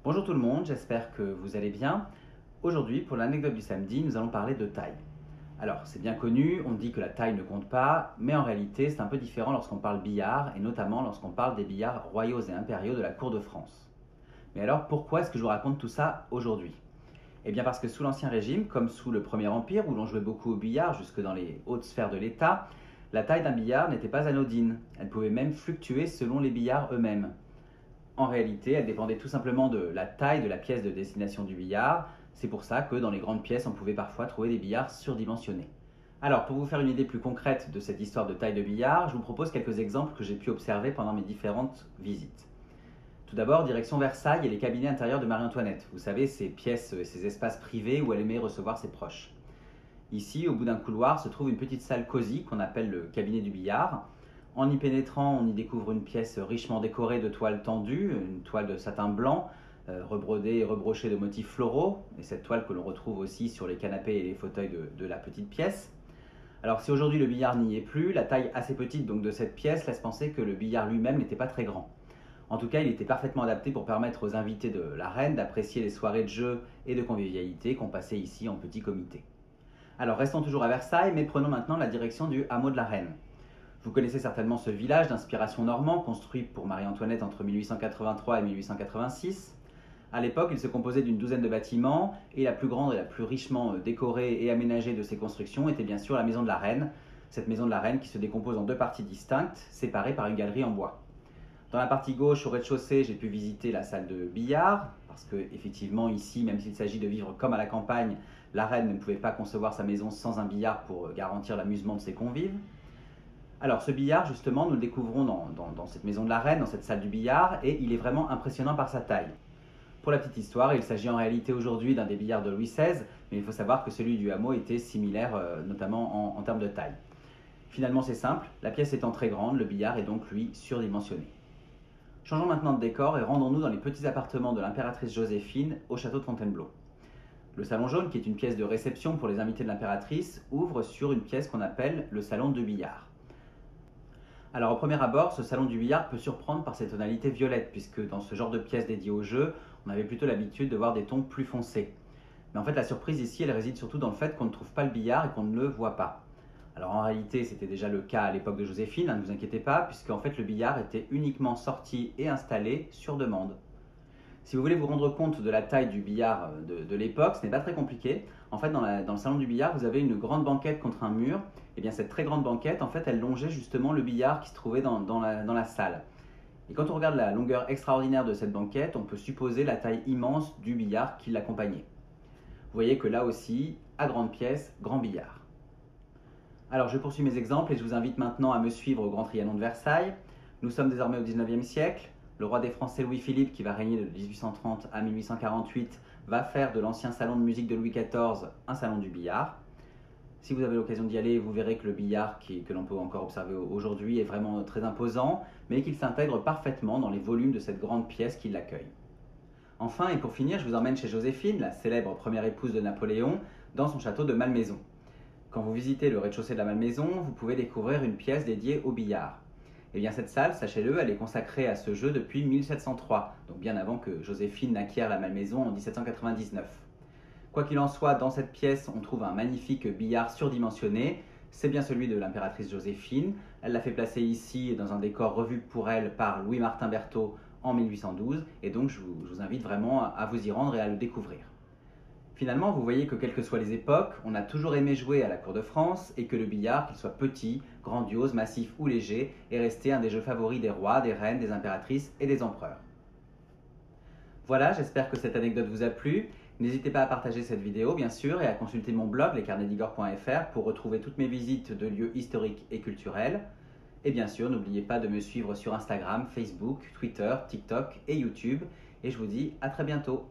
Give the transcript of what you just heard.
Bonjour tout le monde, j'espère que vous allez bien. Aujourd'hui, pour l'anecdote du samedi, nous allons parler de taille. Alors, c'est bien connu, on dit que la taille ne compte pas, mais en réalité, c'est un peu différent lorsqu'on parle billard, et notamment lorsqu'on parle des billards royaux et impériaux de la cour de France. Mais alors, pourquoi est-ce que je vous raconte tout ça aujourd'hui? Eh bien parce que sous l'Ancien Régime, comme sous le Premier Empire, où l'on jouait beaucoup au billard jusque dans les hautes sphères de l'État, la taille d'un billard n'était pas anodine. Elle pouvait même fluctuer selon les billards eux-mêmes. En réalité, elle dépendait tout simplement de la taille de la pièce de destination du billard. C'est pour ça que dans les grandes pièces, on pouvait parfois trouver des billards surdimensionnés. Alors, pour vous faire une idée plus concrète de cette histoire de taille de billard, je vous propose quelques exemples que j'ai pu observer pendant mes différentes visites. Tout d'abord, direction Versailles et les cabinets intérieurs de Marie-Antoinette. Vous savez, ces pièces et ces espaces privés où elle aimait recevoir ses proches. Ici, au bout d'un couloir, se trouve une petite salle cosy qu'on appelle le cabinet du billard. En y pénétrant, on y découvre une pièce richement décorée de toiles tendues, une toile de satin blanc, rebrodée et rebrochée de motifs floraux, et cette toile que l'on retrouve aussi sur les canapés et les fauteuils de la petite pièce. Alors si aujourd'hui le billard n'y est plus, la taille assez petite donc de cette pièce laisse penser que le billard lui-même n'était pas très grand. En tout cas, il était parfaitement adapté pour permettre aux invités de la reine d'apprécier les soirées de jeu et de convivialité qu'on passait ici en petit comité. Alors restons toujours à Versailles, mais prenons maintenant la direction du hameau de la Reine. Vous connaissez certainement ce village d'inspiration normand construit pour Marie-Antoinette entre 1883 et 1886. À l'époque, il se composait d'une douzaine de bâtiments et la plus grande et la plus richement décorée et aménagée de ces constructions était bien sûr la maison de la Reine. Cette maison de la Reine qui se décompose en deux parties distinctes, séparées par une galerie en bois. Dans la partie gauche, au rez-de-chaussée, j'ai pu visiter la salle de billard, parce que effectivement ici, même s'il s'agit de vivre comme à la campagne, la reine ne pouvait pas concevoir sa maison sans un billard pour garantir l'amusement de ses convives. Alors ce billard, justement, nous le découvrons dans cette maison de la reine, dans cette salle du billard, et il est vraiment impressionnant par sa taille. Pour la petite histoire, il s'agit en réalité aujourd'hui d'un des billards de Louis XVI, mais il faut savoir que celui du hameau était similaire, notamment en termes de taille. Finalement, c'est simple, la pièce étant très grande, le billard est donc, lui, surdimensionné. Changeons maintenant de décor et rendons-nous dans les petits appartements de l'impératrice Joséphine au château de Fontainebleau. Le salon jaune, qui est une pièce de réception pour les invités de l'impératrice, ouvre sur une pièce qu'on appelle le salon de billard. Alors au premier abord, ce salon du billard peut surprendre par ses tonalités violettes, puisque dans ce genre de pièce dédiée au jeu, on avait plutôt l'habitude de voir des tons plus foncés. Mais en fait, la surprise ici, elle réside surtout dans le fait qu'on ne trouve pas le billard et qu'on ne le voit pas. Alors en réalité, c'était déjà le cas à l'époque de Joséphine, ne vous inquiétez pas, puisque en fait le billard était uniquement sorti et installé sur demande. Si vous voulez vous rendre compte de la taille du billard de l'époque, ce n'est pas très compliqué. En fait, dans le salon du billard, vous avez une grande banquette contre un mur. Et bien cette très grande banquette, en fait, elle longeait justement le billard qui se trouvait dans la salle. Et quand on regarde la longueur extraordinaire de cette banquette, on peut supposer la taille immense du billard qui l'accompagnait. Vous voyez que là aussi, à grande pièce, grand billard. Alors je poursuis mes exemples et je vous invite maintenant à me suivre au Grand Trianon de Versailles. Nous sommes désormais au XIXe siècle. Le roi des Français Louis-Philippe, qui va régner de 1830 à 1848, va faire de l'ancien salon de musique de Louis XIV un salon du billard. Si vous avez l'occasion d'y aller, vous verrez que le billard que l'on peut encore observer aujourd'hui est vraiment très imposant, mais qu'il s'intègre parfaitement dans les volumes de cette grande pièce qui l'accueille. Enfin, et pour finir, je vous emmène chez Joséphine, la célèbre première épouse de Napoléon, dans son château de Malmaison. Quand vous visitez le rez-de-chaussée de la Malmaison, vous pouvez découvrir une pièce dédiée au billard. Et bien cette salle, sachez-le, elle est consacrée à ce jeu depuis 1703, donc bien avant que Joséphine n'acquiert la Malmaison en 1799. Quoi qu'il en soit, dans cette pièce, on trouve un magnifique billard surdimensionné. C'est bien celui de l'impératrice Joséphine. Elle l'a fait placer ici dans un décor revu pour elle par Louis-Martin Berthaud en 1812. Et donc je vous invite vraiment à vous y rendre et à le découvrir. Finalement, vous voyez que quelles que soient les époques, on a toujours aimé jouer à la cour de France et que le billard, qu'il soit petit, grandiose, massif ou léger, est resté un des jeux favoris des rois, des reines, des impératrices et des empereurs. Voilà, j'espère que cette anecdote vous a plu. N'hésitez pas à partager cette vidéo, bien sûr, et à consulter mon blog, lescarnetsdigor.fr, pour retrouver toutes mes visites de lieux historiques et culturels. Et bien sûr, n'oubliez pas de me suivre sur Instagram, Facebook, Twitter, TikTok et YouTube. Et je vous dis à très bientôt.